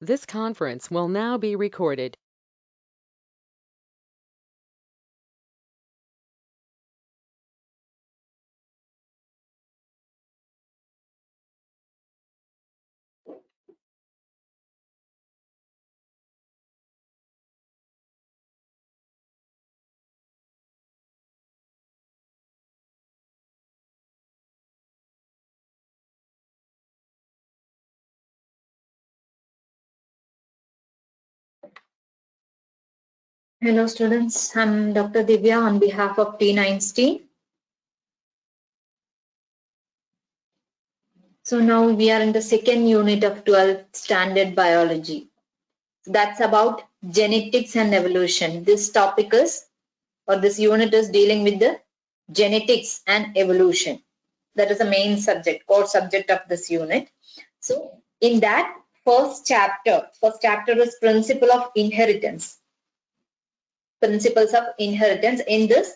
This conference will now be recorded. Hello students, I'm Dr. Divya on behalf of TeenEinstein. So now we are in the second unit of 12th standard biology. That's about genetics and evolution. This topic is, or this unit is dealing with the genetics and evolution. That is the main subject, core subject of this unit. So in that first chapter is principle of inheritance. Principles of inheritance. In this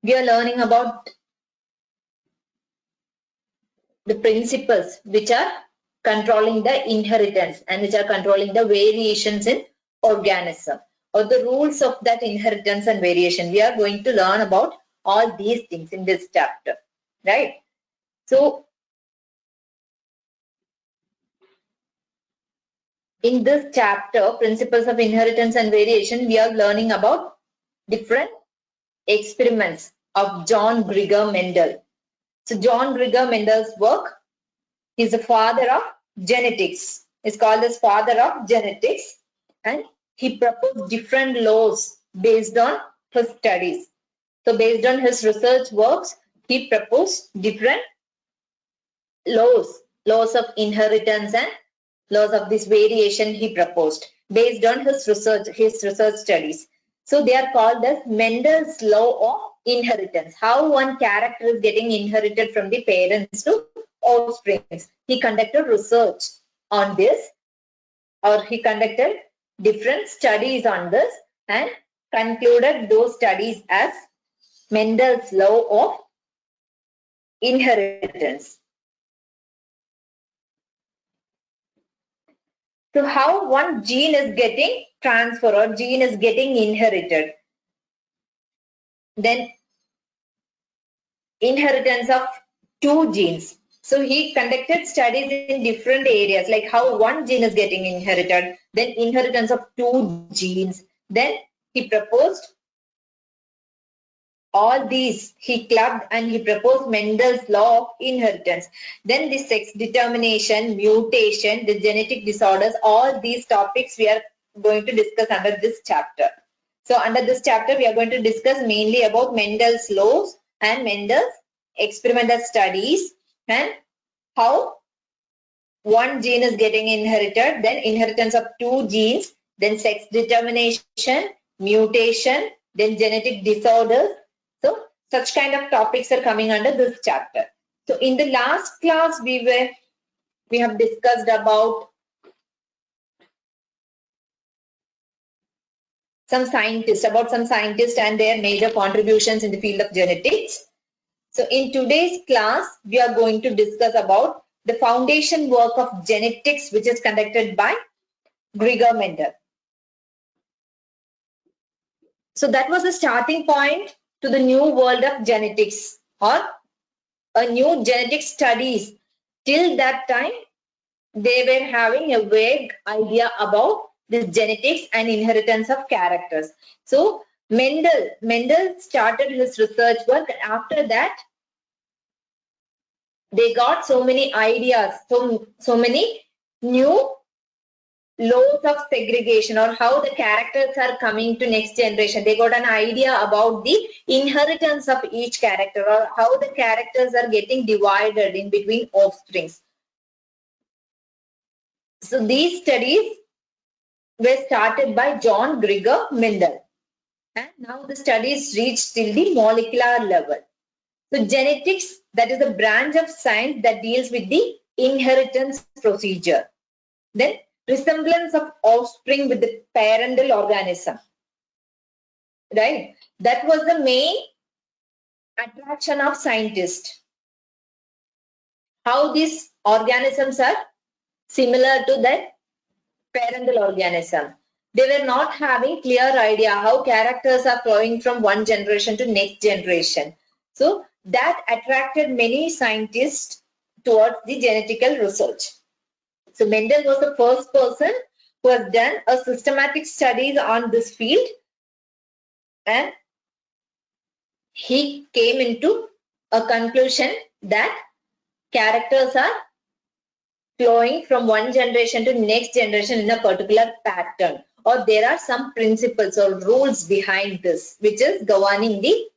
we are learning about the principles which are controlling the inheritance and which are controlling the variations in organism, or the rules of that inheritance and variation. We are going to learn about all these things in this chapter, right? So in this chapter, principles of inheritance and variation, we are learning about different experiments of John Gregor Mendel. So John Gregor Mendel's work, he's the father of genetics. He's called as father of genetics, and he proposed different laws based on his studies. So based on his research works, he proposed different laws of inheritance and laws of this variation he proposed based on his research studies. So they are called as Mendel's law of inheritance. How one character is getting inherited from the parents to offspring. He conducted research on this, or he conducted different studies on this and concluded those studies as Mendel's law of inheritance. So how one gene is getting transferred or gene is getting inherited. Then inheritance of two genes. So he conducted studies in different areas, like how one gene is getting inherited, then inheritance of two genes. Then he proposed all these, he clubbed and he proposed Mendel's law of inheritance. Then the sex determination, mutation, the genetic disorders, all these topics we are going to discuss under this chapter. So under this chapter, we are going to discuss mainly about Mendel's laws and Mendel's experimental studies and how one gene is getting inherited, then inheritance of two genes, then sex determination, mutation, then genetic disorders. So such kind of topics are coming under this chapter. So in the last class, we have discussed about some scientists and their major contributions in the field of genetics. So in today's class, we are going to discuss about the foundation work of genetics, which is conducted by Gregor Mendel. So that was the starting point to the new world of genetics, or a new genetic studies. Till that time, they were having a vague idea about the genetics and inheritance of characters. So Mendel started his research work, and after that, they got so many ideas, so many new laws of segregation, or how the characters are coming to next generation. They got an idea about the inheritance of each character, or how the characters are getting divided in between offsprings. So these studies were started by John Gregor Mendel, and now the studies reached till the molecular level. So genetics, that is a branch of science that deals with the inheritance procedure. Then resemblance of offspring with the parental organism, right? That was the main attraction of scientists. How these organisms are similar to that parental organism. They were not having clear idea how characters are flowing from one generation to next generation. So that attracted many scientists towards the genetical research. So Mendel was the first person who has done a systematic studies on this field, and he came into a conclusion that characters are flowing from one generation to next generation in a particular pattern, or there are some principles or rules behind this which is governing the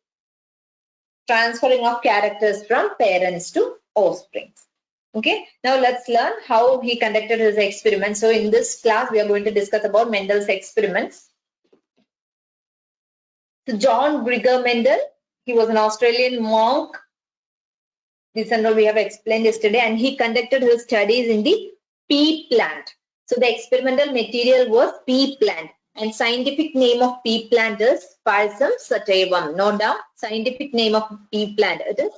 transferring of characters from parents to offspring. Okay, now let's learn how he conducted his experiments. So in this class we are going to discuss about Mendel's experiments. So John Grigor Mendel, he was an Australian monk. This and all we have explained yesterday, and he conducted his studies in the pea plant. So the experimental material was pea plant, and scientific name of pea plant is Physum sativum. Note down scientific name of pea plant. It is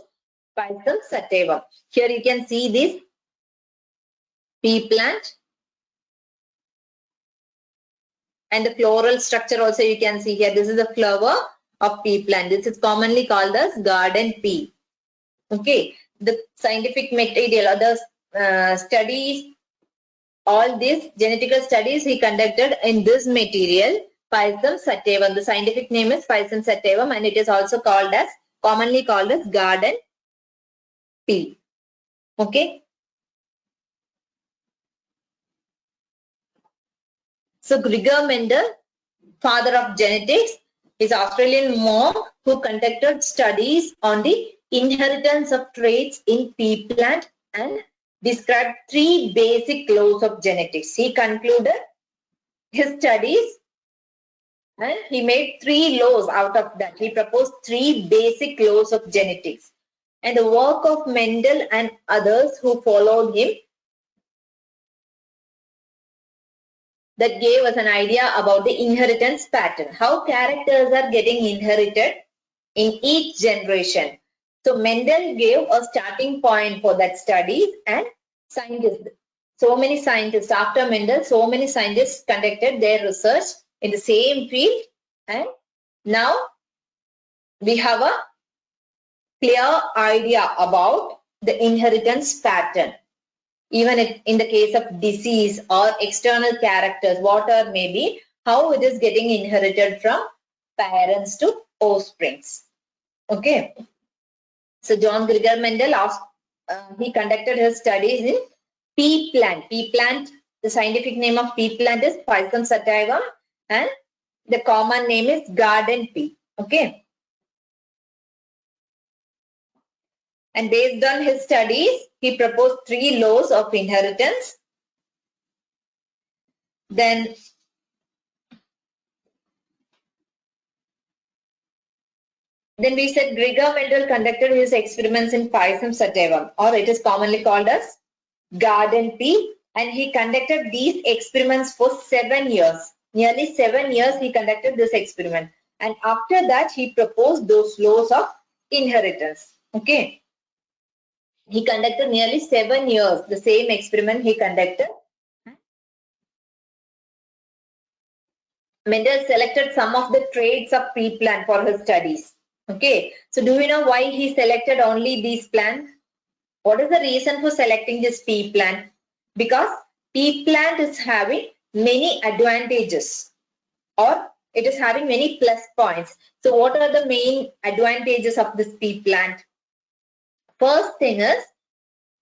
Physum sativum. Here you can see this pea plant, and the floral structure also you can see here. This is the flower of pea plant. This is commonly called as garden pea. Okay, the scientific material, other studies, all these genetical studies he conducted in this material, Physum sativum. The scientific name is Physum sativum, and it is also called as, commonly called as garden pea. Okay. So Grigor Mendel, father of genetics, is Australian monk who conducted studies on the inheritance of traits in pea plant and described 3 basic laws of genetics. He concluded his studies and he made 3 laws out of that. He proposed 3 basic laws of genetics. And the work of Mendel and others who followed him that gave us an idea about the inheritance pattern, how characters are getting inherited in each generation. So Mendel gave a starting point for that study, and scientists, so many scientists after Mendel, so many scientists conducted their research in the same field, and now we have a clear idea about the inheritance pattern. Even in the case of disease or external characters, whatever may be, how it is getting inherited from parents to offsprings. Okay. So John Grigor Mendel, he conducted his studies in pea plant. Pea plant, the scientific name of pea plant is Physum sativum, and the common name is garden pea. Okay. And based on his studies, he proposed 3 laws of inheritance. Then we said Grigor Mendel conducted his experiments in Physum sativum, or it is commonly called as garden pea, and he conducted these experiments for 7 years. Nearly 7 years he conducted this experiment, and after that he proposed those laws of inheritance. Okay. He conducted nearly 7 years, the same experiment he conducted. Mendel selected some of the traits of pea plant for his studies. Okay, so do you know why he selected only these plants? What is the reason for selecting this pea plant? Because pea plant is having many advantages, or it is having many plus points. So what are the main advantages of this pea plant? First thing is,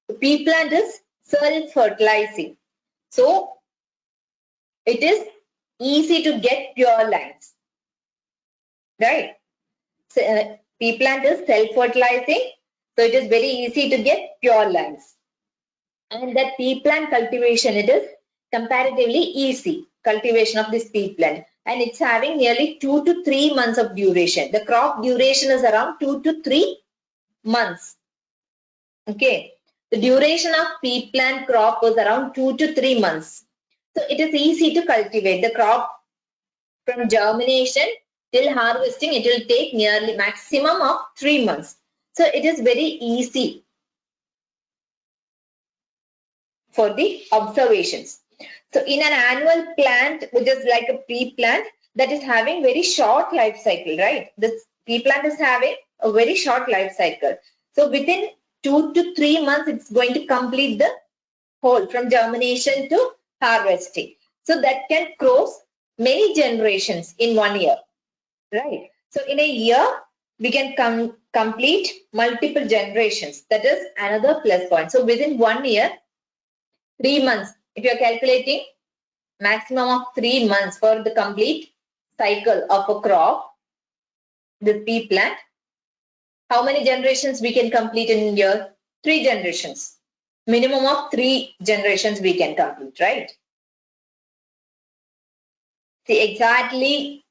the pea plant is self-fertilizing. So it is easy to get pure lines, right? So, pea plant is self-fertilizing, so it is very easy to get pure lines. And that pea plant cultivation, it is comparatively easy cultivation of this pea plant, and it's having nearly 2 to 3 months of duration. The crop duration is around 2 to 3 months. Okay, the duration of pea plant crop was around 2 to 3 months. So it is easy to cultivate the crop from germination till harvesting, it will take nearly maximum of 3 months. So it is very easy for the observations. So in an annual plant, which is like a pea plant, that is having very short life cycle, right? This pea plant is having a very short life cycle. So within 2 to 3 months, it's going to complete the whole from germination to harvesting. So that can cross many generations in 1 year, right? So in a year, we can complete multiple generations. That is another plus point. So within 1 year, 3 months, if you are calculating maximum of 3 months for the complete cycle of a crop, the pea plant, how many generations we can complete in a year? 3 generations. Minimum of 3 generations we can complete, right? See, exactly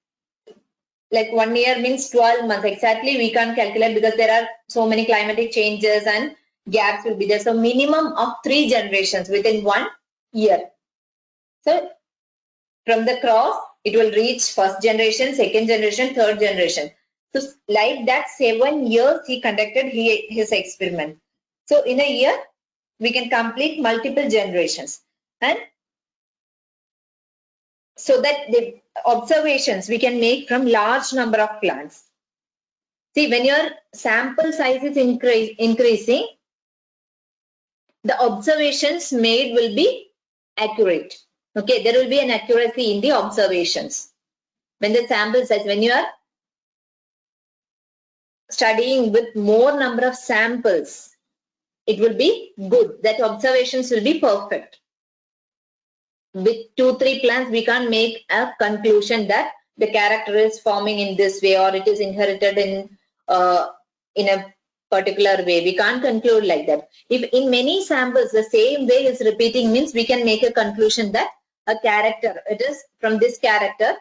like 1 year means 12 months. Exactly we can't calculate because there are so many climatic changes and gaps will be there. So minimum of 3 generations within 1 year. So from the cross, it will reach first generation, second generation, third generation. So like that, 7 years he conducted his experiment. So in a year, we can complete multiple generations. And so that the observations we can make from large number of plants. See, when your sample size is increasing, the observations made will be accurate. Okay, there will be an accuracy in the observations. When the sample size, when you are studying with more number of samples, it will be good. That observations will be perfect. With 2-3 plants, we can't make a conclusion that the character is forming in this way or it is inherited in a particular way. We can't conclude like that. If in many samples the same way is repeating, means we can make a conclusion that a character, it is from this character.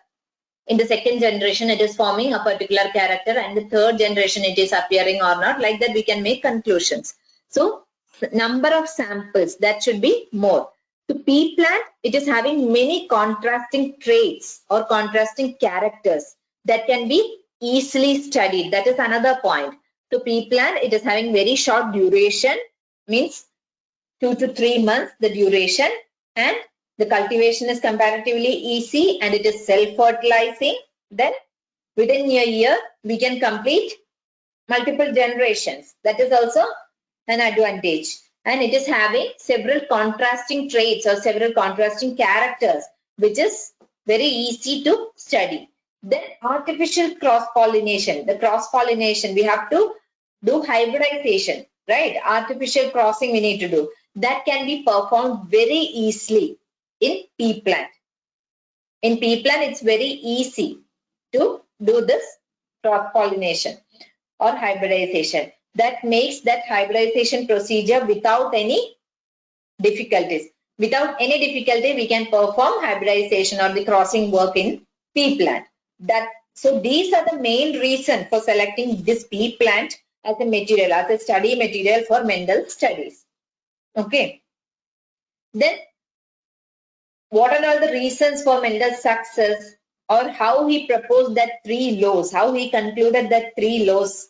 In the second generation, it is forming a particular character, and the third generation, it is appearing or not. Like that, we can make conclusions. So, number of samples, that should be more. To pea plant, it is having many contrasting traits or contrasting characters that can be easily studied. That is another point. To pea plant, it is having very short duration, means 2 to 3 months the duration, and the cultivation is comparatively easy and it is self-fertilizing. Then within a year, we can complete multiple generations. That is also an advantage. And it is having several contrasting traits or several contrasting characters, which is very easy to study. Then artificial cross-pollination. The cross-pollination, we have to do hybridization, right? Artificial crossing we need to do. That can be performed very easily in pea plant. In pea plant, it's very easy to do this cross-pollination or hybridization. That makes that hybridization procedure without any difficulties. Without any difficulty, we can perform hybridization or the crossing work in pea plant. So these are the main reason for selecting this pea plant as a material, as a study material for Mendel studies. Okay. Then what are all the reasons for Mendel's success, or how he proposed that 3 laws, how he concluded that 3 laws,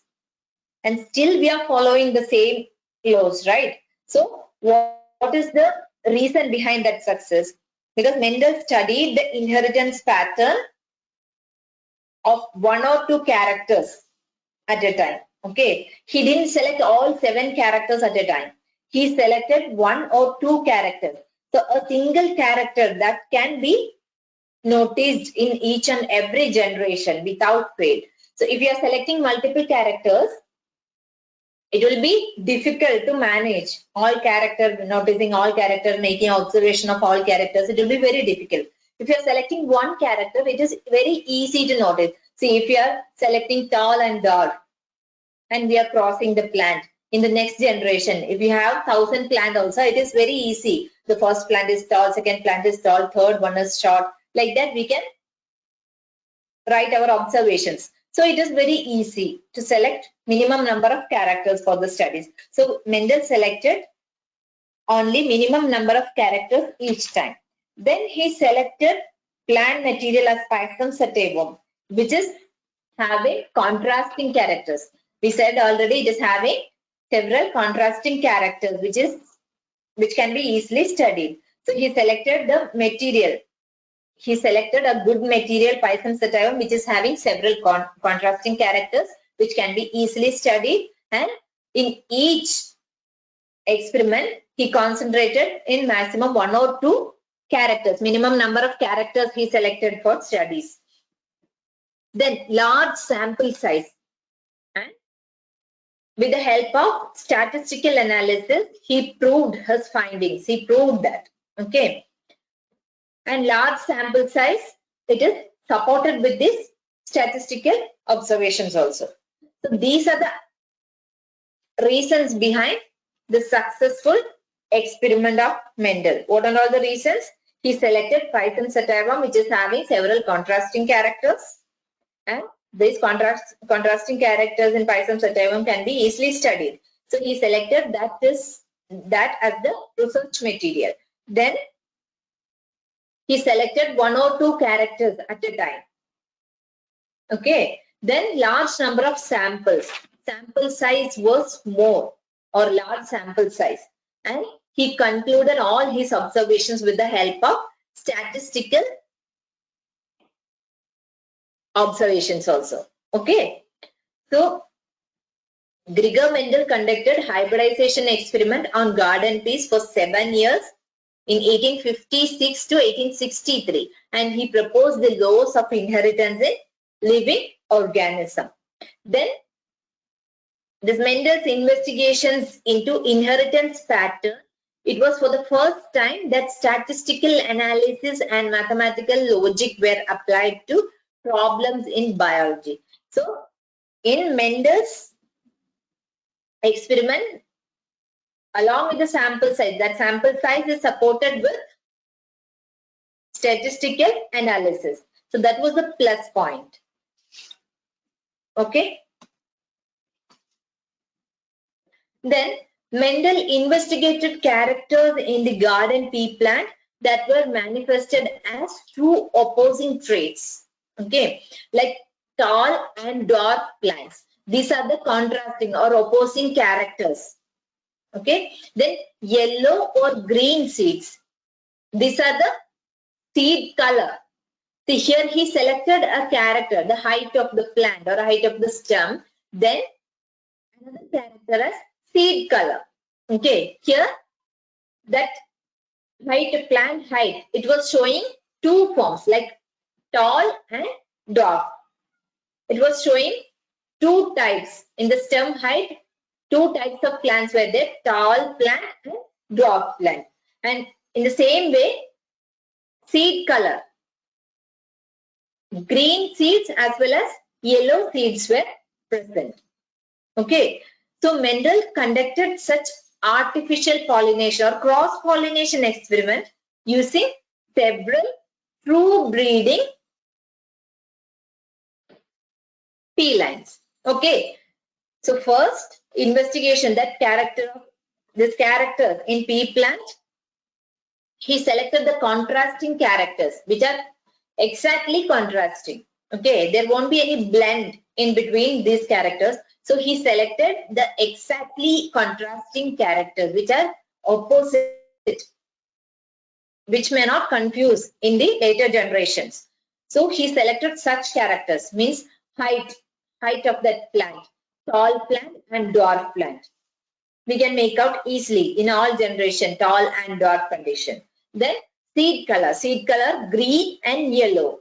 and still we are following the same laws, right? So what is the reason behind that success? Because Mendel studied the inheritance pattern of 1 or 2 characters at a time. Okay, he didn't select all 7 characters at a time. He selected 1 or 2 characters. So a single character that can be noticed in each and every generation without fail. So if you are selecting multiple characters, it will be difficult to manage all character, noticing all character, making observation of all characters. It will be very difficult. If you are selecting 1 character, it is very easy to notice. See, if you are selecting tall and dark, and we are crossing the plant in the next generation, if you have 1000 plant also, it is very easy. The first plant is tall, second plant is tall, third one is short. Like that, we can write our observations. So it is very easy to select minimum number of characters for the studies. So Mendel selected only minimum number of characters each time. Then he selected plant material as Pisum sativum, which is having contrasting characters. We said already it is having several contrasting characters which can be easily studied. So he selected the material. He selected a good material, Python sativum, which is having several contrasting characters which can be easily studied, and in each experiment he concentrated in maximum 1 or 2 characters, minimum number of characters he selected for studies. Then large sample size, and with the help of statistical analysis he proved his findings. He proved that. Okay. And large sample size, it is supported with this statistical observations also. So these are the reasons behind the successful experiment of Mendel. What are all the reasons? He selected Python sativum, which is having several contrasting characters, and these contrasting characters in Python sativum can be easily studied. So he selected that as the research material. Then he selected 1 or 2 characters at a time. Okay. Then large number of samples. Sample size was more, or large sample size. And he concluded all his observations with the help of statistical observations also. Okay. So Gregor Mendel conducted hybridization experiment on garden peas for 7 years in 1856 to 1863, and he proposed the laws of inheritance in living organism. Then this Mendel's investigations into inheritance pattern, it was for the first time that statistical analysis and mathematical logic were applied to problems in biology. So in Mendel's experiment, along with the sample size, that sample size is supported with statistical analysis. So that was the plus point. Okay. Then Mendel investigated characters in the garden pea plant that were manifested as two opposing traits. Okay, like tall and dwarf plants. These are the contrasting or opposing characters. Okay, then yellow or green seeds. These are the seed color. See, here he selected a character, the height of the plant or height of the stem, then another character as seed color. Okay, here that height, plant height, it was showing two forms like tall and dwarf. It was showing two types in the stem height. Two types of plants were there, tall plant and dwarf plant. And in the same way, seed color, green seeds as well as yellow seeds were present. Okay, so Mendel conducted such artificial pollination or cross-pollination experiment using several true breeding pea lines. Okay, so first investigation that this character in pea plant, he selected the contrasting characters which are exactly contrasting. Okay, there won't be any blend in between these characters. So he selected the exactly contrasting characters which are opposite, which may not confuse in the later generations. So he selected such characters, means height of that plant, tall plant and dwarf plant. We can make out easily in all generation, tall and dwarf condition. Then seed color green and yellow.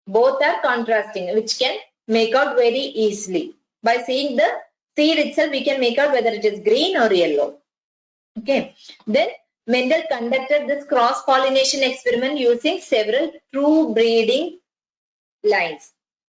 Both are contrasting, which can make out very easily. By seeing the seed itself, we can make out whether it is green or yellow. Okay. Then Mendel conducted this cross-pollination experiment using several true breeding lines.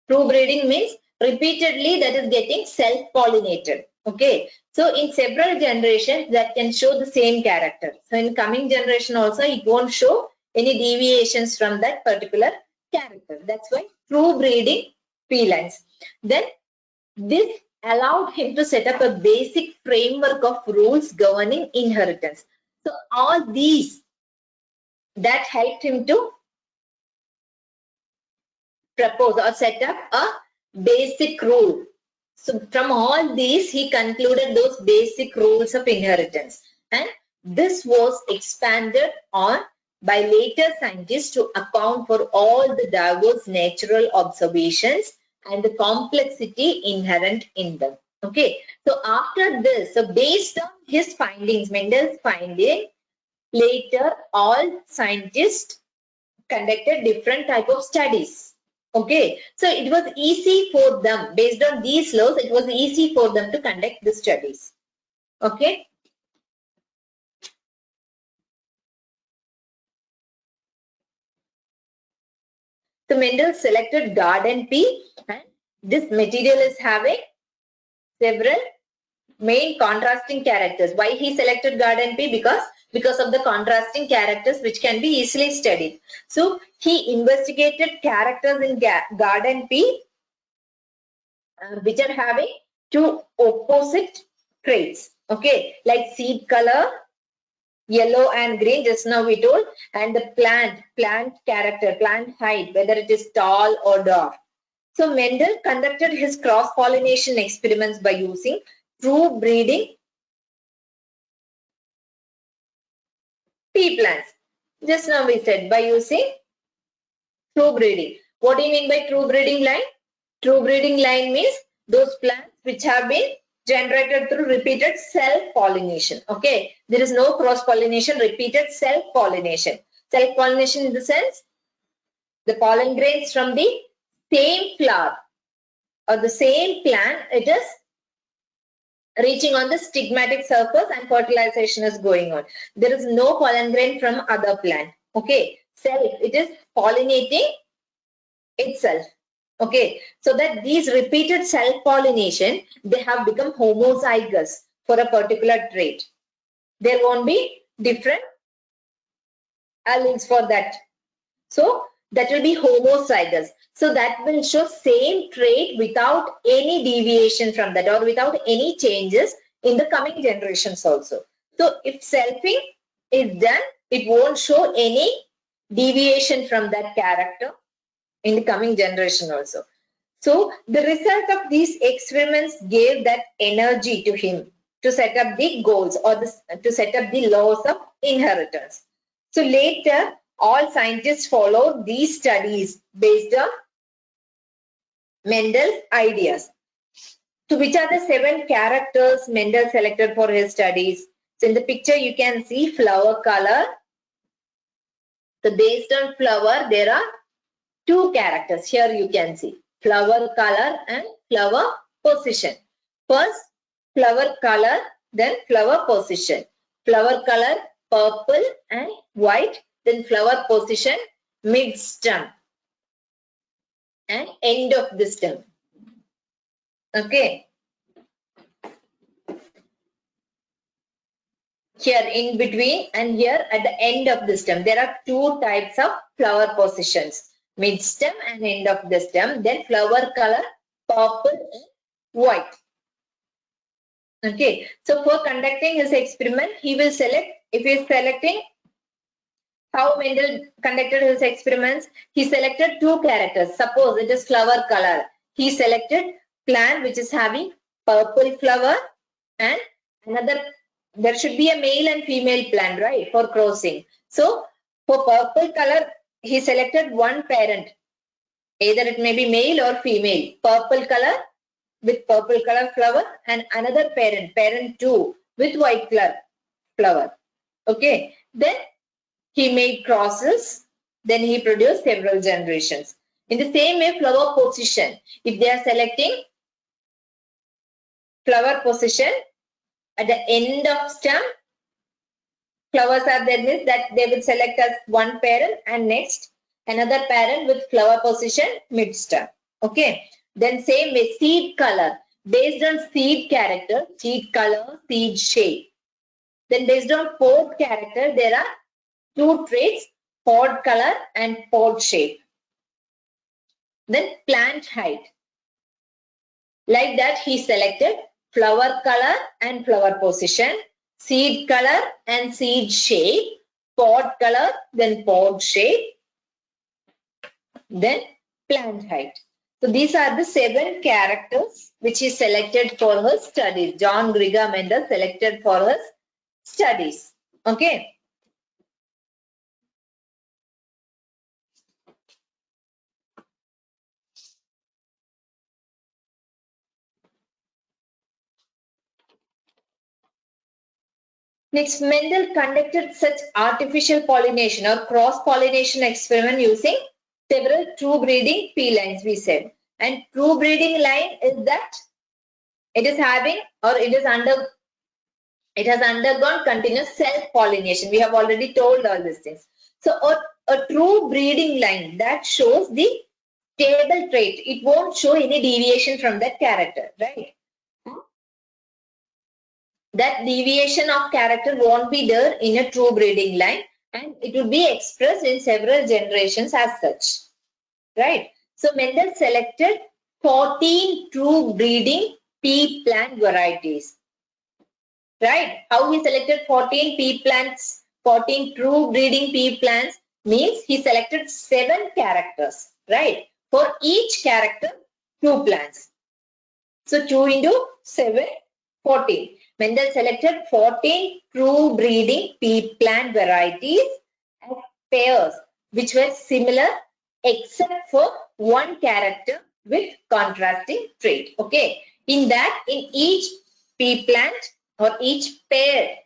True breeding means repeatedly that is getting self-pollinated. Okay. So in several generations that can show the same character. So in coming generation also it won't show any deviations from that particular character. That's why true breeding pea lines. Then this allowed him to set up a basic framework of rules governing inheritance. So all these that helped him to propose or set up a basic rule. So from all these, he concluded those basic rules of inheritance. And this was expanded on by later scientists to account for all the diverse natural observations and the complexity inherent in them. Okay, so after this, so based on his findings, Mendel's finding, later all scientists conducted different type of studies. Okay, so it was easy for them, based on these laws, it was easy for them to conduct the studies. Okay. So Mendel selected garden pea, and this material is having several main contrasting characters. Why he selected garden pea? Because of the contrasting characters which can be easily studied. So he investigated characters in garden pea which are having two opposite traits. Okay, like seed color, yellow and green, just now we told, and the plant character, plant height, whether it is tall or dwarf. So Mendel conducted his cross-pollination experiments by using true breeding pea plants. Just now we said by using true breeding. What do you mean by true breeding line? True breeding line means those plants which have been generated through repeated self-pollination. Okay, there is no cross-pollination, repeated self-pollination. Self-pollination in the sense the pollen grains from the same flower or the same plant, it is reaching on the stigmatic surface and fertilization is going on. There is no pollen grain from other plant. Okay, self, it is pollinating itself. Okay, so that these repeated self-pollination, they have become homozygous for a particular trait. There won't be different alleles for that. So that will be homozygous. So that will show same trait without any deviation from that or without any changes in the coming generations also. So if selfing is done, it won't show any deviation from that character in the coming generation also. So the result of these experiments gave that energy to him to set up the goals or to set up the laws of inheritance. So later, all scientists followed these studies based on Mendel's ideas. So which are the 7 characters Mendel selected for his studies? So in the picture you can see flower color. So based on flower, there are 2 characters. Here you can see flower color and flower position. First flower color, then flower position. Flower color purple and white, then flower position mid stem and end of the stem. Okay. Here in between and here at the end of the stem, there are 2 types of flower positions. Mid stem and end of the stem, then flower color purple and white. Okay, so for conducting his experiment, he will select, if he is selecting how Mendel conducted his experiments, he selected 2 characters. Suppose it is flower color. He selected plant which is having purple flower and another, there should be a male and female plant, right, for crossing. So for purple color, he selected one parent. Either it may be male or female. Purple color with purple color flower and another parent, parent 2 with white color flower. Okay. Then he made crosses. Then he produced several generations. In the same way, flower position. If they are selecting flower position at the end of stem, flowers are there, means that they will select as one parent and next another parent with flower position mid stem. Okay. Then same way, seed color. Based on seed character, seed color, seed shape. Then based on pod character, there are 2 traits, pod color and pod shape. Then plant height. Like that, he selected flower color and flower position, seed color and seed shape, pod color, then pod shape, then plant height. So these are the 7 characters which he selected for his studies. John Gregor Mendel selected for his studies. Okay. Next, Mendel conducted such artificial pollination or cross-pollination experiment using several true breeding pea lines, we said. And true breeding line is that it is having or it has undergone continuous self-pollination. We have already told all these things. So a true breeding line that shows the stable trait. It won't show any deviation from that character, right? That deviation of character won't be there in a true breeding line, and it will be expressed in several generations as such, right? So Mendel selected 14 true breeding pea plant varieties, right? How he selected 14 pea plants, 14 true breeding pea plants means he selected 7 characters, right? For each character, 2 plants. So 2 into 7, 14. Mendel selected 14 true breeding pea plant varieties as pairs which were similar except for one character with contrasting trait. Okay. In that, in each pea plant or each pair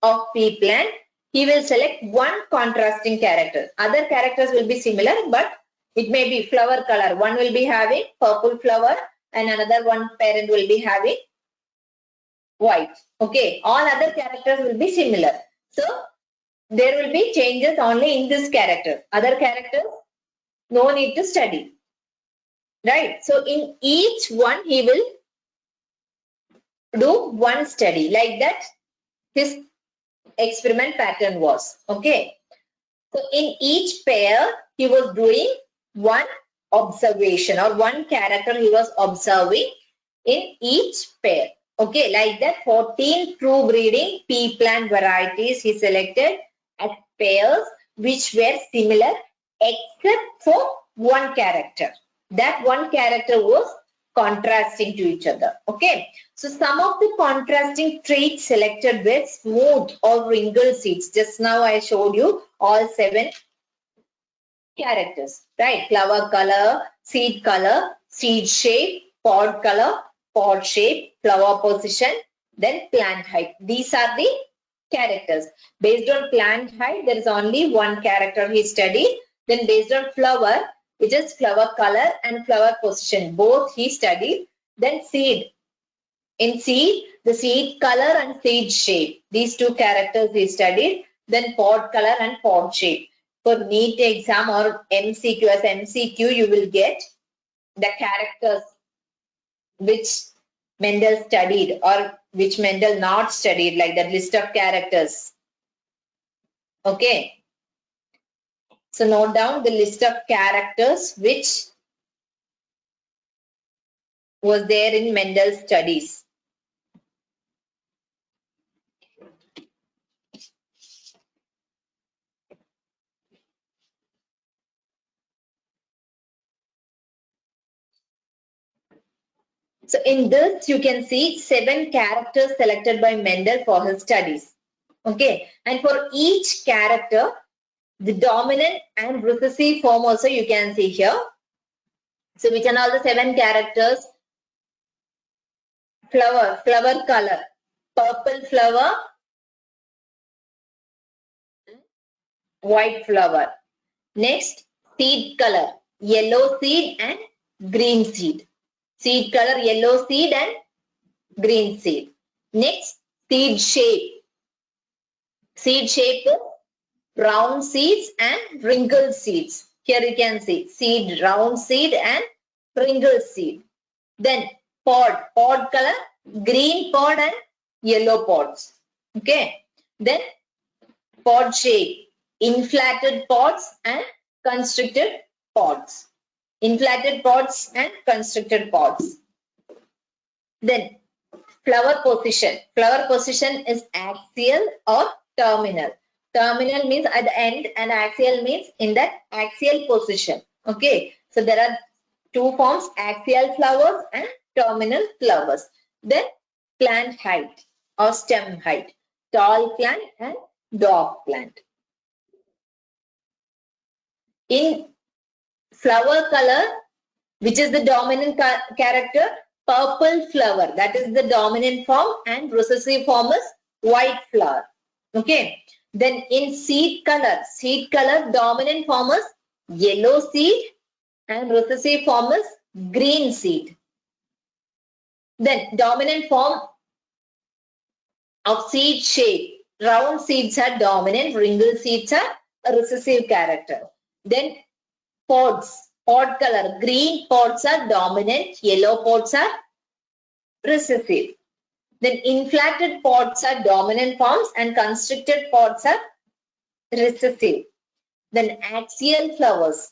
of pea plant, he will select one contrasting character. Other characters will be similar, but it may be flower color. One will be having purple flower and another one parent will be having white. Okay, all other characters will be similar. So there will be changes only in this character. Other characters, no need to study. Right. So in each one, he will do one study. Like that, his experiment pattern was. Okay. So in each pair, he was doing one observation or one character he was observing in each pair. Okay, like that 14 true breeding pea plant varieties he selected as pairs which were similar except for one character. That one character was contrasting to each other. Okay, so some of the contrasting traits selected were smooth or wrinkled seeds. Just now I showed you all 7 characters, right? Flower color, seed shape, pod color, pod shape, flower position, then plant height. These are the characters. Based on plant height, there is only one character he studied. Then based on flower, it is flower color and flower position. Both he studied. Then seed. In seed, the seed color and seed shape. These 2 characters he studied. Then pod color and pod shape. For NEET exam or MCQ, as MCQ, you will get the characters which Mendel studied or which Mendel not studied, like that list of characters. Okay. So note down the list of characters which was there in Mendel's studies. So in this, you can see 7 characters selected by Mendel for his studies. Okay. And for each character, the dominant and recessive form also you can see here. So which are all the 7 characters? Flower color, purple flower, white flower. Next, seed color, yellow seed and green seed. Seed color, yellow seed and green seed. Next, seed shape. Seed shape is round seeds and wrinkled seeds. Here you can see seed, round seed and wrinkled seed. Then pod color, green pod and yellow pods. Okay. Then pod shape, inflated pods and constricted pods. Inflated pods and constricted pods. Then flower position. Flower position is axial or terminal. Terminal means at the end and axial means in that axial position. Okay. So there are two forms, axial flowers and terminal flowers. Then plant height or stem height, tall plant and dwarf plant. In flower color, which is the dominant character, purple flower, that is the dominant form, and recessive form is white flower. Okay. Then in seed color dominant form is yellow seed and recessive form is green seed. Then dominant form of seed shape, round seeds are dominant, wrinkled seeds are a recessive character. Then pods, pod color, green pods are dominant, yellow pods are recessive. Then inflated pods are dominant forms and constricted pods are recessive. Then axial flowers.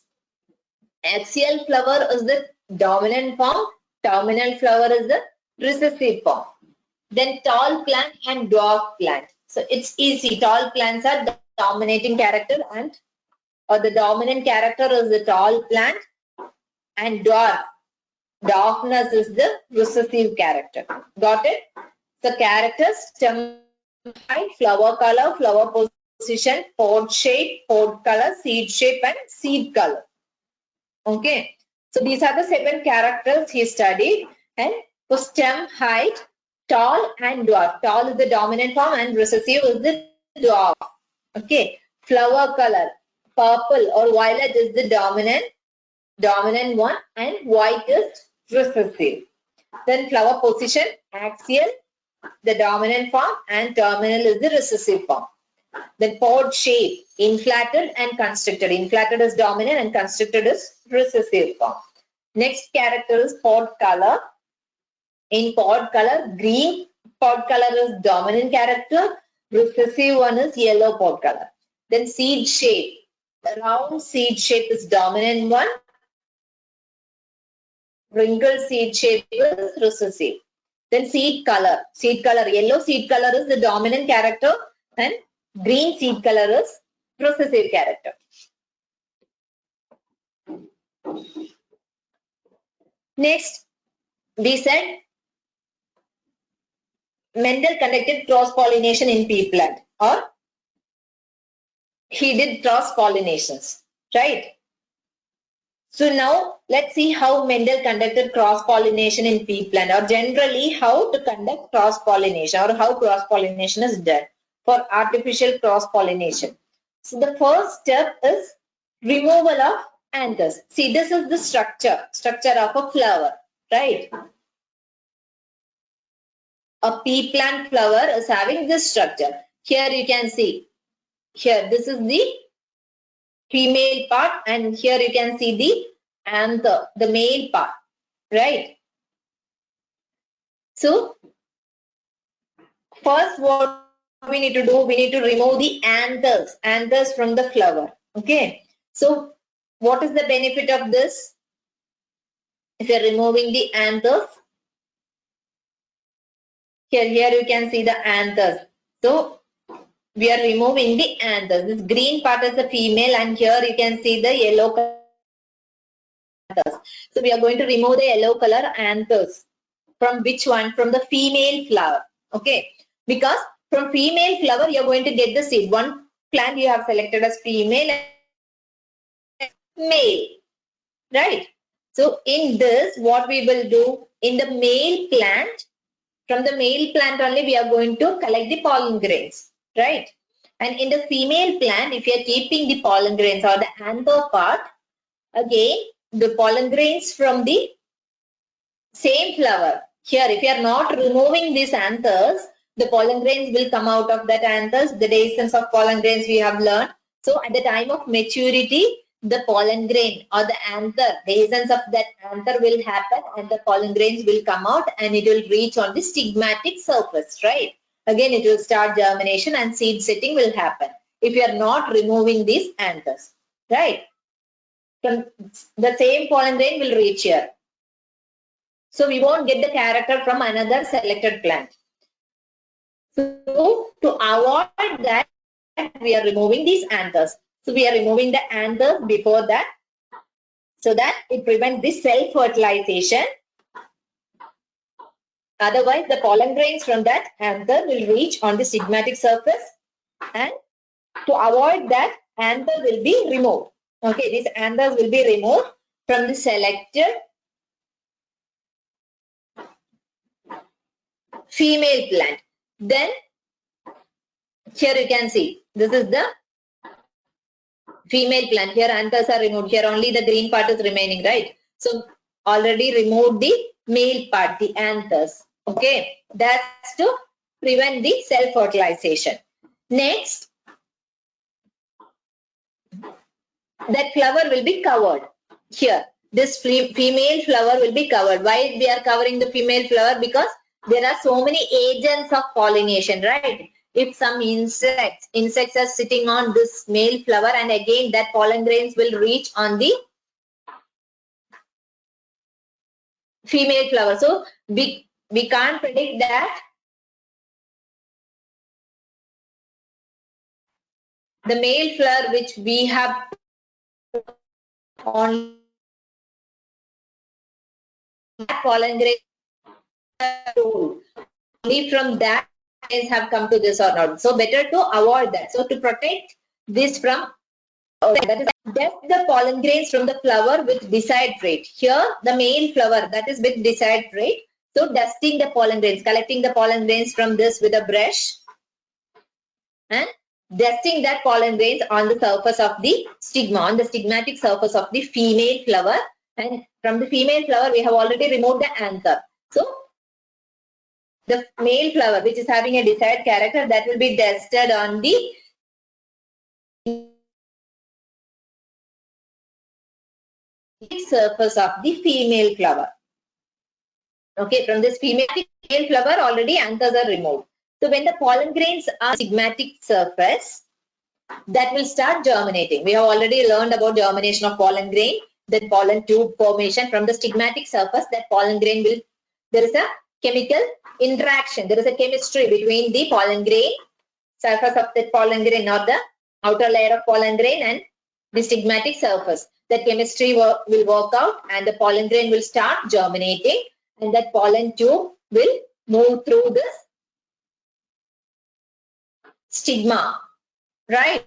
Axial flower is the dominant form, terminal flower is the recessive form. Then tall plant and dwarf plant. So it's easy. Tall plants are the dominating character or the dominant character is the tall plant, and dwarfness is the recessive character. Got it? The characters, stem height, flower color, flower position, pod shape, pod color, seed shape and seed color. Okay. So these are the 7 characters he studied. And for stem height, tall and dwarf. Tall is the dominant form and recessive is the dwarf. Okay. Flower color, purple or violet is the dominant one and white is recessive. Then flower position, axial, the dominant form, and terminal is the recessive form. Then pod shape, inflated and constricted. Inflated is dominant and constricted is recessive form. Next character is pod color. In pod color, green pod color is dominant character. Recessive one is yellow pod color. Then seed shape. Round seed shape is dominant one. Wrinkled seed shape is recessive. Then seed color. Yellow seed color is the dominant character and green seed color is recessive character. Next, we said Mendel conducted cross-pollination in pea plant, or he did cross-pollinations, right? So now let's see how Mendel conducted cross-pollination in pea plant, or generally how to conduct cross-pollination or how cross-pollination is done for artificial cross-pollination. So the first step is removal of anthers. See, this is the structure of a flower, right? A pea plant flower is having this structure. Here you can see, here this is the female part and here you can see the anther, the male part, right? So first what we need to do, we need to remove the anthers from the flower. Okay. So what is the benefit of this? If you are removing the anthers, here you can see the anthers. So we are removing the anthers. This green part is the female and here you can see the yellow color anthers. So we are going to remove the yellow color anthers. From which one? From the female flower. Okay. Because from female flower you are going to get the seed. One plant you have selected as female and male. Right. So in this what we will do, in the male plant, from the male plant only we are going to collect the pollen grains, right? And in the female plant, if you are keeping the pollen grains or the anther part, again the pollen grains from the same flower. Here, if you are not removing these anthers, the pollen grains will come out of that anthers. The dehiscence of pollen grains we have learned. So at the time of maturity, the pollen grain or the anther, dehiscence of that anther will happen and the pollen grains will come out and it will reach on the stigmatic surface, right? Again, it will start germination and seed setting will happen if you are not removing these anthers, right? From the same pollen grain will reach here. So we won't get the character from another selected plant. So to avoid that, we are removing these anthers. So we are removing the anthers before that. so that it prevents this self-fertilization. Otherwise, the pollen grains from that anther will reach on the stigmatic surface, and to avoid that, anther will be removed. Okay, these anthers will be removed from the selected female plant. Then here you can see this is the female plant. Here anthers are removed. Here only the green part is remaining, right? So already removed the male part, the anthers. Okay, that's to prevent the self-fertilization. Next, that flower will be covered. Here, this female flower will be covered. Why we are covering the female flower? Because there are so many agents of pollination, right? If some insects are sitting on this male flower, and again that pollen grains will reach on the female flower. So we can't predict that the male flower which we have on that pollen grain only from that have come to this or not. So better to avoid that. So to protect this from that is dust the pollen grains from the flower with desired rate. Here the male flower that is with desired rate. So dusting the pollen grains, collecting the pollen grains from this with a brush and dusting that pollen grains on the surface of the stigma, on the stigmatic surface of the female flower. And from the female flower we have already removed the anther. So the male flower which is having a desired character, that will be dusted on the surface of the female flower. Okay, from this female flower already anthers are removed. So when the pollen grains are stigmatic surface, that will start germinating. We have already learned about germination of pollen grain, then pollen tube formation from the stigmatic surface. That pollen grain will, there is a chemical interaction, there is a chemistry between the pollen grain, surface of the pollen grain or the outer layer of pollen grain and the stigmatic surface. That chemistry will work out and the pollen grain will start germinating, and that pollen tube will move through this stigma, right?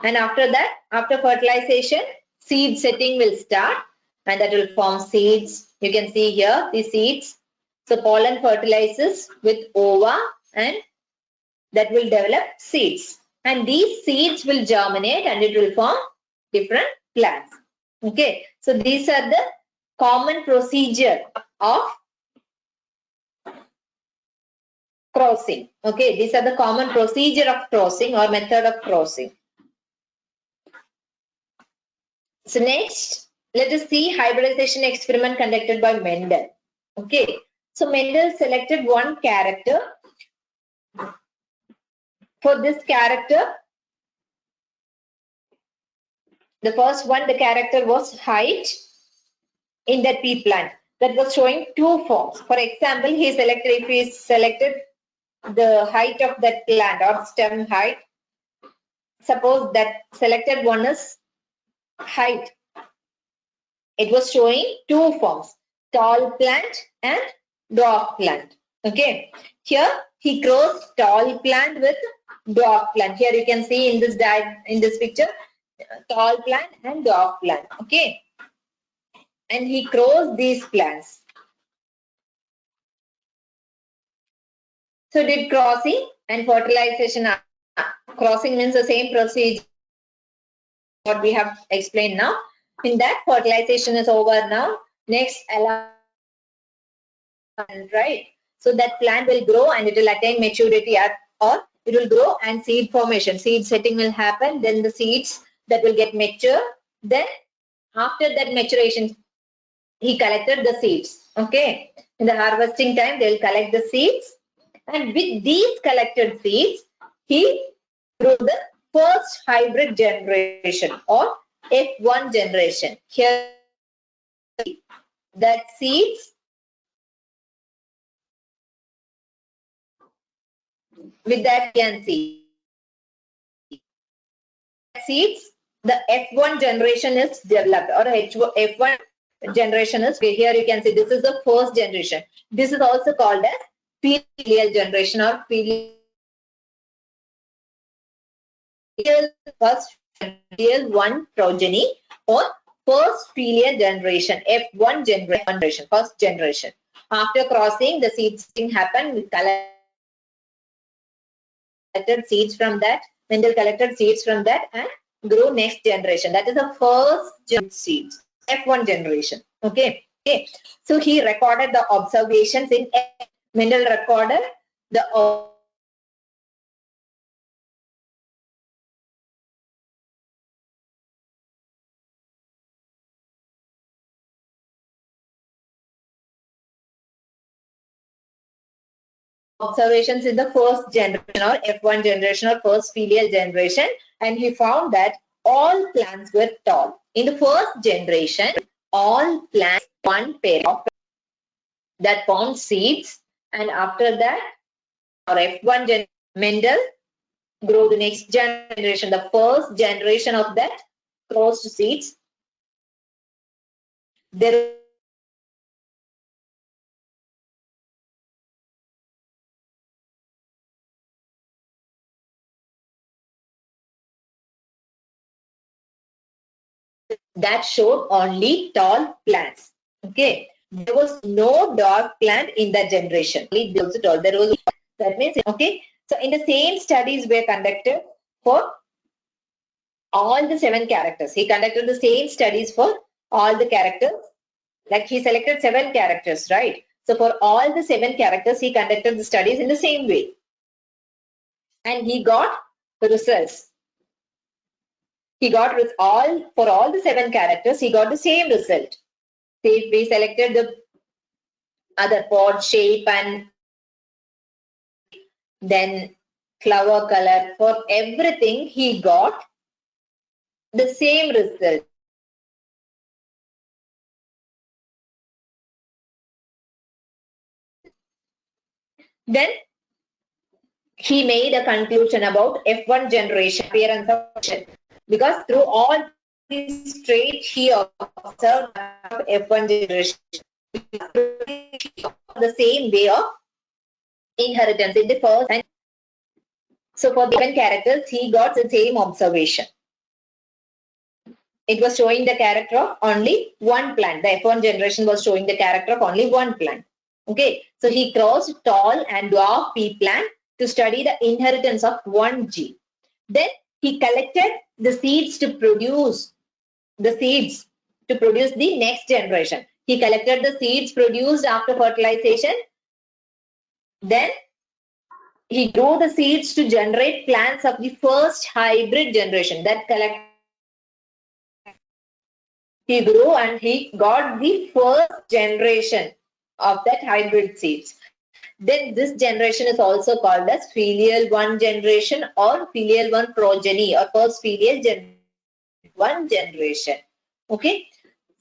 And after that, after fertilization, seed setting will start and that will form seeds. You can see here the seeds. So pollen fertilizes with ova and that will develop seeds. And these seeds will germinate and it will form different plants. Okay. So these are the common procedure of crossing. Okay. These are the common procedure of crossing or method of crossing. So next, let us see hybridization experiment conducted by Mendel. Okay, so Mendel selected one character. For this character, the first one, the character was height in that pea plant. That was showing two forms. For example, if he selected the height of that plant or stem height, suppose that selected one is height. It was showing two forms, tall plant and dwarf plant. Okay. Here he crossed tall plant with dwarf plant. Here you can see in this picture, tall plant and dwarf plant. Okay. And he crossed these plants. So did crossing and fertilization. Crossing means the same procedure what we have explained now. In that, fertilization is over now. Next, allow right? So that plant will grow and it will attain maturity or it will grow and seed formation, seed setting will happen. Then the seeds that will get mature. Then after that maturation, he collected the seeds. Okay. In the harvesting time, they will collect the seeds. And with these collected seeds, he grew the first hybrid generation or F1 generation. Here, that seeds, with that you can see, seeds, the F1 generation is developed or F1 generation is, okay, here you can see this is the first generation. This is also called as filial generation or filial first filial one progeny or first filial generation, F1 generation, first generation. After crossing, the seeding happened, we collected seeds from that, Mendel collected seeds from that and grew next generation. That is the first seeds, F1 generation. Okay. Okay. So he recorded the observations in Mendel recorded the observations in the first generation or F1 generation or first filial generation, and he found that all plants were tall. In the first generation, all plants one pair of that formed seeds, and after that, or F1 generation, Mendel grew the next generation, the first generation of that crossed seeds. There that showed only tall plants. Okay, there was no dwarf plant in that generation. There was tall. There was, that means, okay. So in the same studies were conducted for all the 7 characters. He conducted the same studies for all the characters. Like he selected 7 characters, right? So for all the 7 characters, he conducted the studies in the same way, and he got the results. He got for all the 7 characters, he got the same result. See, we selected the other pod shape and then flower color. For everything, he got the same result. Then he made a conclusion about F1 generation appearance of function, because through all these traits he observed F1 generation the same way of inheritance in the first, and so for the 7 characters he got the same observation. It was showing the character of only one plant. The F1 generation was showing the character of only one plant. Okay, so he crossed tall and dwarf pea plant to study the inheritance of one gene. Then he collected the seeds to produce the next generation. He collected the seeds produced after fertilization. Then he grew the seeds to generate plants of the first hybrid generation. That he grew and he got the first generation of that hybrid seeds. Then this generation is also called as filial one generation or filial one progeny or first filial one generation. Okay,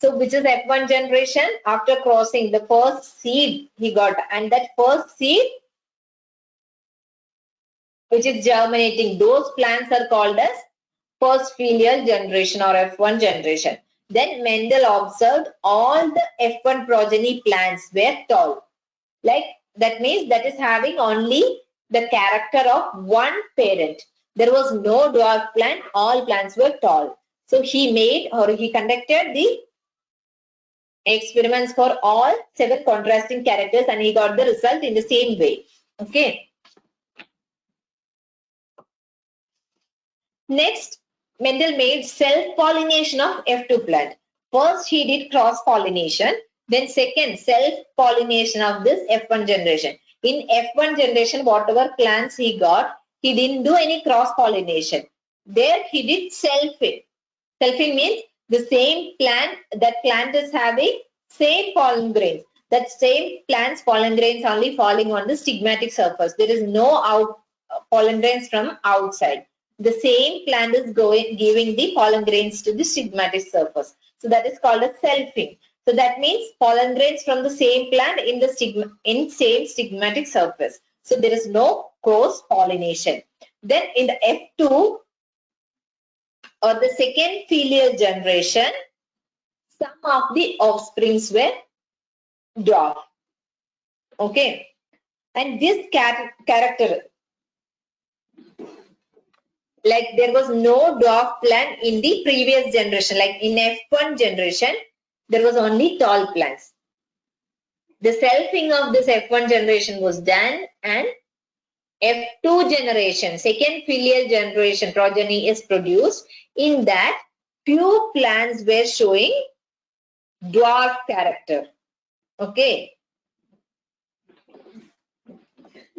so which is F1 generation? After crossing, the first seed he got, and that first seed which is germinating, those plants are called as first filial generation or F1 generation. Then Mendel observed all the F1 progeny plants were tall. Like that means that is having only the character of one parent. There was no dwarf plant, all plants were tall. So he made or he conducted the experiments for all 7 contrasting characters and he got the result in the same way. Okay. Next, Mendel made self-pollination of F2 plant. First, he did cross-pollination. Then second, self-pollination of this F1 generation. In F1 generation, whatever plants he got, he didn't do any cross-pollination. There he did selfing. Selfing means the same plant, that plant is having same pollen grains. That same plant's pollen grains only falling on the stigmatic surface. There is no pollen grains from outside. The same plant is giving the pollen grains to the stigmatic surface. So that is called a selfing. So that means pollen grains from the same plant in the same stigmatic surface. So there is no cross pollination. Then in the F2 or the second filial generation, some of the offsprings were dwarf. Okay, and this character, like there was no dwarf plant in the previous generation. Like in F1 generation, there was only tall plants. The selfing of this F1 generation was done, and F2 generation, second filial generation progeny is produced. In that, few plants were showing dwarf character. Okay.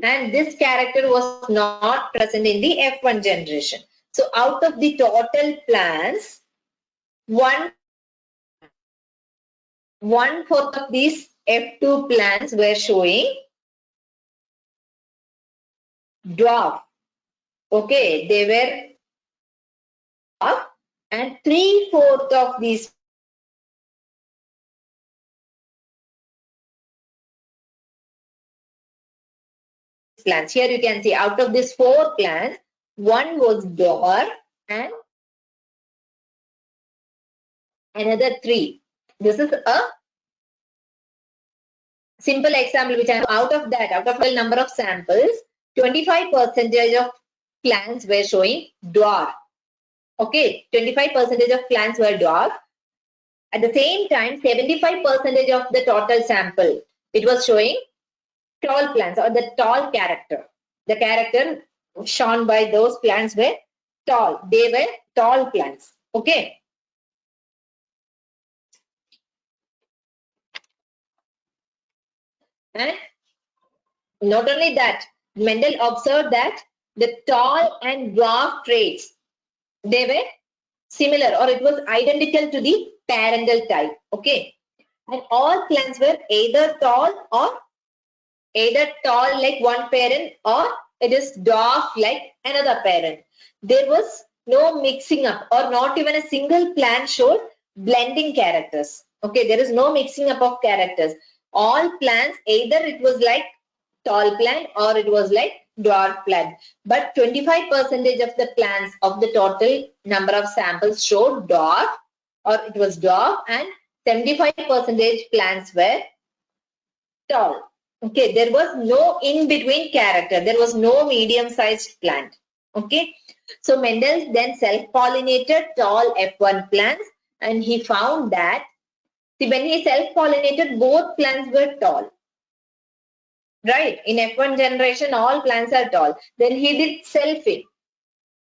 And this character was not present in the F1 generation. So out of the total plants, one fourth of these F2 plants were showing dwarf. Okay, they were dwarf, and 3/4 of these plants. Here you can see out of these 4 plants, one was dwarf and another 3. This is a simple example which I have out of the number of samples, 25% of plants were showing dwarf. Okay, 25% of plants were dwarf. At the same time, 75% of the total sample, it was showing tall plants or the tall character. The character shown by those plants were tall. They were tall plants. Okay. And not only that, Mendel observed that the tall and dwarf traits, they were similar or it was identical to the parental type. Okay. And all plants were either tall like one parent or it is dwarf like another parent. There was no mixing up or not even a single plant showed blending characters. Okay, there is no mixing up of characters. All plants either it was like tall plant or it was like dwarf plant. But 25% of the plants of the total number of samples showed dwarf or it was dwarf, and 75% plants were tall. Okay, there was no in-between character. There was no medium-sized plant. Okay, so Mendel then self-pollinated tall F1 plants, and he found that, see, when he self-pollinated, both plants were tall. Right, in F1 generation, all plants are tall. Then he did selfing,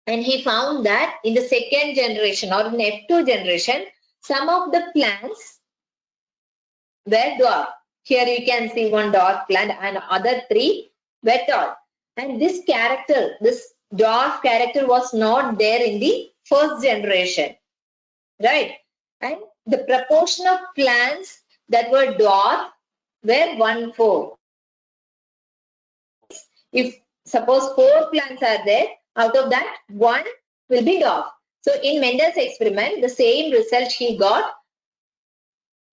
and he found that in the second generation or in F2 generation, some of the plants were dwarf. Here you can see one dwarf plant and other 3 were tall. And this character, this dwarf character was not there in the first generation. Right. And the proportion of plants that were dwarf were 1/4. If suppose 4 plants are there, out of that 1 will be dwarf. So in Mendel's experiment, the same result he got.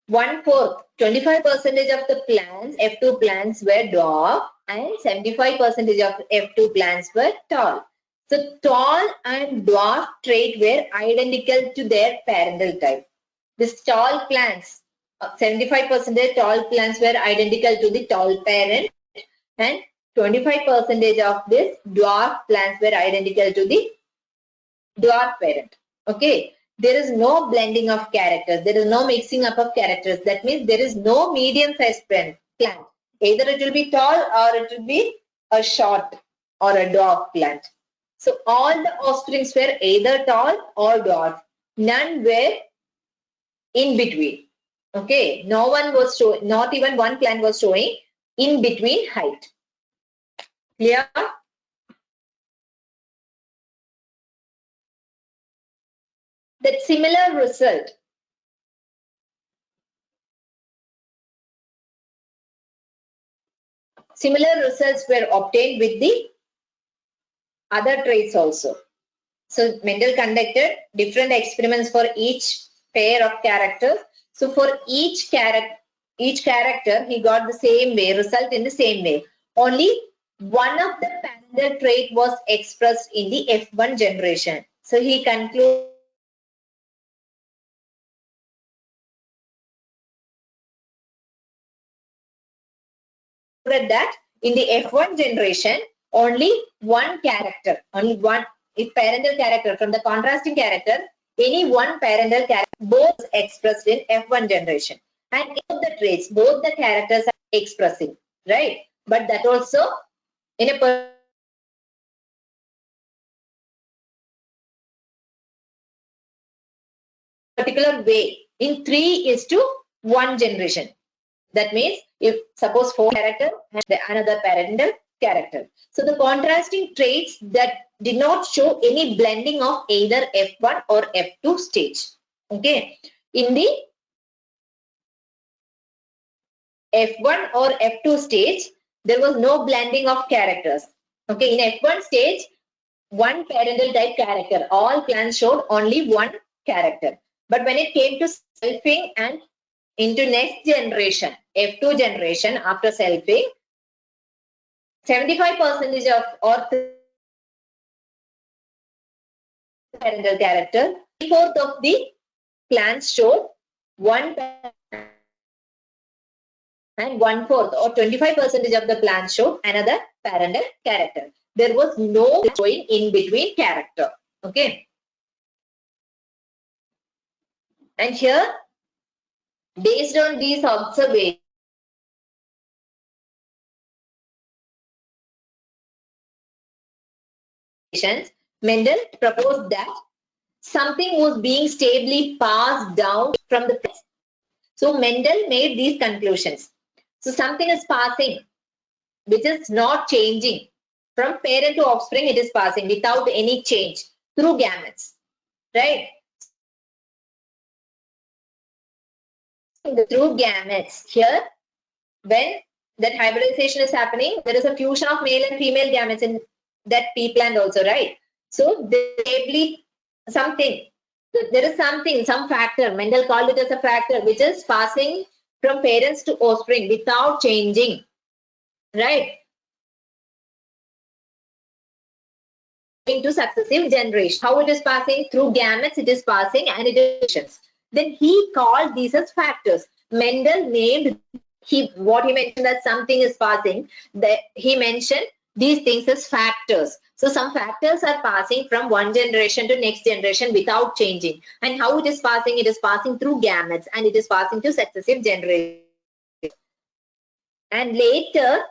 1/4, 25% of the plants, F2 plants were dwarf and 75% of F2 plants were tall. So tall and dwarf trait were identical to their parental type. These tall plants, 75% tall plants were identical to the tall parent, and 25% of this dwarf plants were identical to the dwarf parent. Okay. There is no blending of characters. There is no mixing up of characters. That means there is no medium-sized plant. Either it will be tall or it will be a short or a dwarf plant. So all the offsprings were either tall or dwarf. None were in between. Okay, no one was showing, not even one plant was showing in between height. Clear? That similar result. Similar results were obtained with the other traits also. So Mendel conducted different experiments for each pair of characters. So for each character, he got the same way, result in the same way. Only one of the parental trait was expressed in the F1 generation. So he concluded that in the F1 generation, only one character, only one if parental character from the contrasting character, any one parental character, both expressed in F1 generation. And of the traits, both the characters are expressing, right? But that also in a particular way in 3:1 generation. That means if suppose 4 character and another parental character. So the contrasting traits that did not show any blending of either F1 or F2 stage. Okay. In the F1 or F2 stage, there was no blending of characters. Okay. In F1 stage, one parental type character. All plants showed only one character. But when it came to selfing and into next generation, F2 generation after selfing, 75% of or parental character, 3/4 of the plants showed one and 1/4 or 25% of the plants showed another parental character. There was no showing in between character. Okay. And here, based on these observations, Mendel proposed that something was being stably passed down from the plants. So Mendel made these conclusions. So something is passing, which is not changing. From parent to offspring, it is passing without any change through gametes, right? Through gametes. Here, when that hybridization is happening, there is a fusion of male and female gametes in that pea plant also, right? So stably something. There is something, some factor. Mendel called it as a factor, which is passing from parents to offspring without changing, right? Into successive generations. How it is passing? Through gametes, it is passing and it is. Then he called these as factors. Mendel named what he mentioned that something is passing. That he mentioned these things as factors. So some factors are passing from one generation to next generation without changing. And how it is passing? It is passing through gametes and it is passing to successive generations. And later,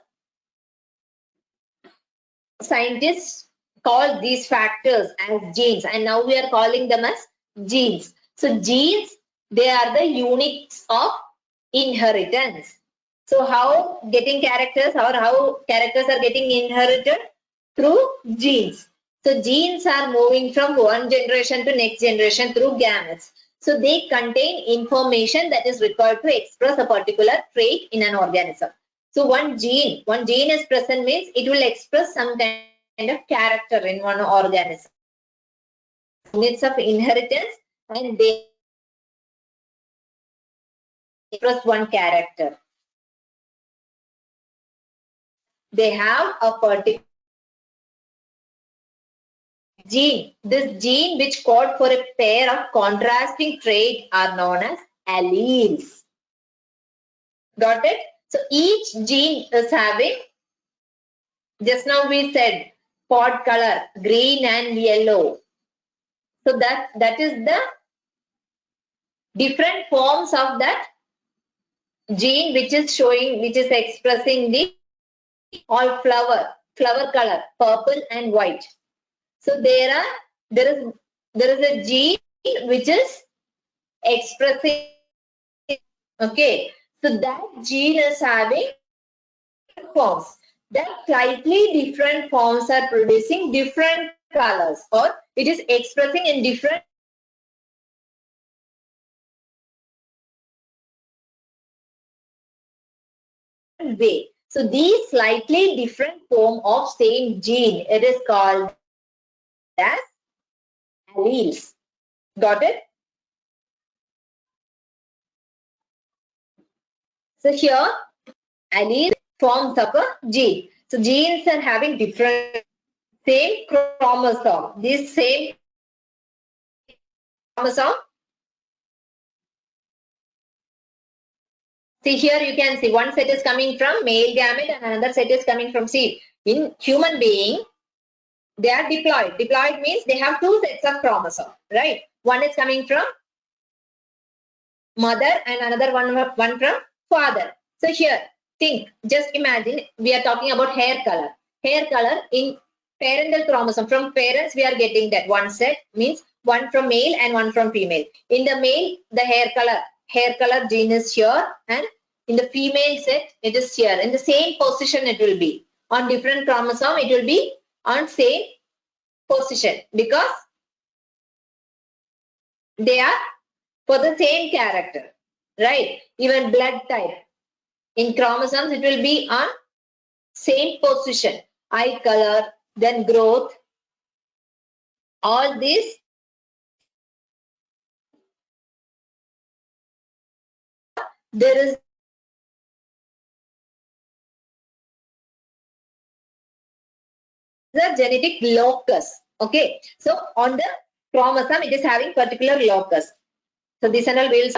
scientists call these factors as genes, and now we are calling them as genes. So genes, they are the units of inheritance. So how getting characters or how characters are getting inherited? Through genes. So genes are moving from one generation to next generation through gametes. So they contain information that is required to express a particular trait in an organism. So one gene is present means it will express some kind of character in one organism. Units of inheritance, and they express one character. They have a particular gene. This gene which code for a pair of contrasting traits are known as alleles. Got it? So each gene is having, just now we said pod color, green and yellow. So that is the different forms of that gene which is showing, which is expressing the all flower color, purple and white. So there is a gene which is expressing Okay, so that gene is having forms. Then slightly different forms are producing different colors, or it is expressing in different way. So these slightly different form of same gene, it is called as alleles. Got it? So here allele forms of a gene. So genes are having different same chromosome. This same chromosome. See here you can see one set is coming from male gamete and another set is coming from seed. In human being, they are diploid. Diploid means they have two sets of chromosome, right? One is coming from mother and another one from father. So here, think, just imagine we are talking about hair color. Hair color in parental chromosome, from parents we are getting that one set, means one from male and one from female. In the male, the hair color gene is here, and in the female set, it is here. In the same position it will be. On different chromosome, it will be on same position because they are for the same character, right? Even blood type. In chromosomes, it will be on same position. Eye color, then growth. All this, there is the genetic locus. Okay. So on the chromosome, it is having particular locus. So this and all will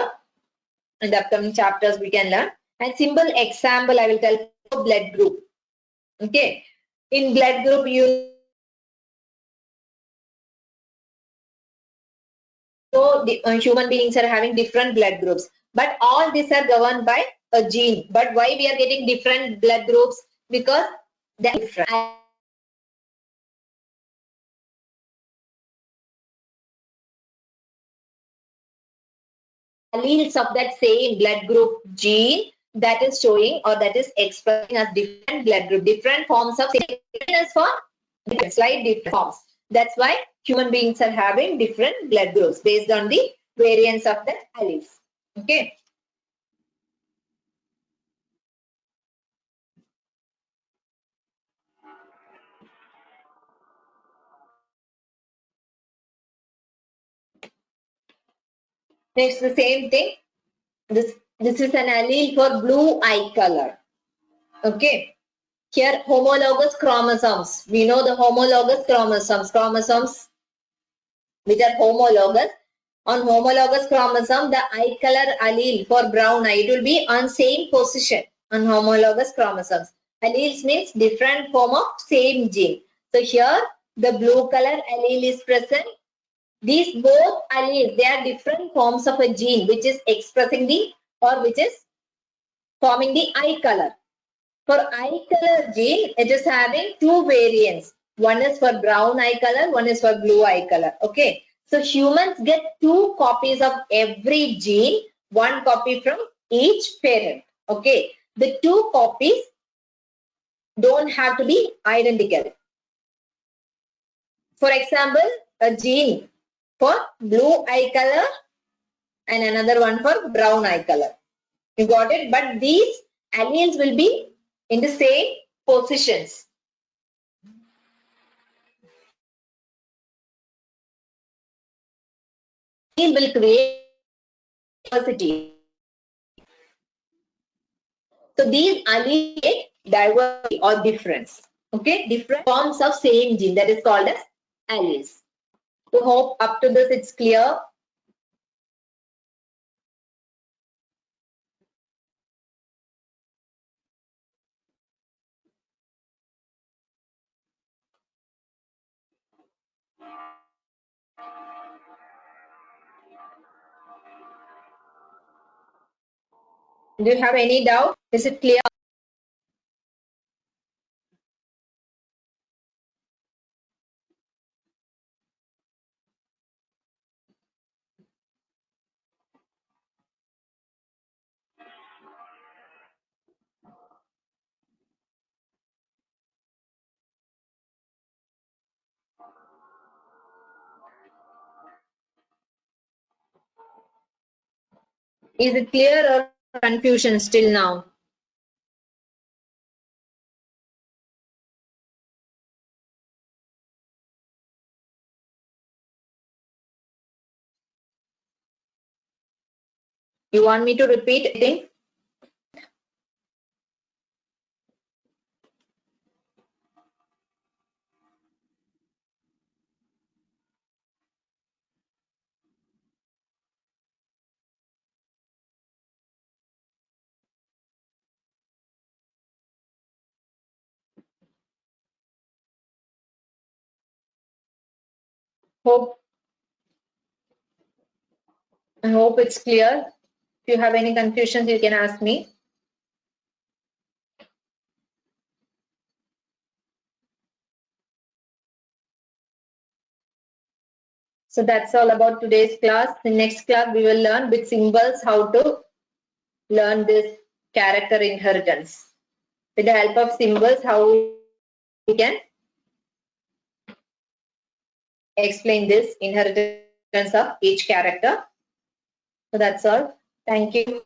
in the upcoming chapters we can learn. And simple example, I will tell blood group. Okay. In blood group, so the human beings are having different blood groups, but all these are governed by a gene. But why we are getting different blood groups? Because they are different alleles of that same blood group gene that is showing or that is expressing as different blood group, different forms of same for slight different forms. That's why human beings are having different blood groups based on the variance of the alleles. Okay. Next, the same thing. This is an allele for blue eye color. Okay. Here, homologous chromosomes. We know the homologous chromosomes. Chromosomes which are homologous. On homologous chromosome, the eye color allele for brown eye, it will be on same position on homologous chromosomes. Alleles means different form of same gene. So here, the blue color allele is present. These both alleles, they are different forms of a gene which is expressing the or which is forming the eye color. For eye color gene, it is having two variants. One is for brown eye color, one is for blue eye color. Okay. So humans get two copies of every gene, one copy from each parent. Okay. The two copies don't have to be identical. For example, a gene for blue eye color and another one for brown eye color. You got it? But these alleles will be in the same positions. It will create diversity. So these alleles diversity or difference. Okay, different forms of same gene, that is called as alleles. So hope up to this it's clear. Do you have any doubt? Is it clear? Is it clear or confusion still now? You want me to repeat anything? I hope it's clear. If you have any confusions, you can ask me. So that's all about today's class. The next class we will learn with symbols how to learn this character inheritance. With the help of symbols, how we can explain this inheritance of each character. So that's all. Thank you.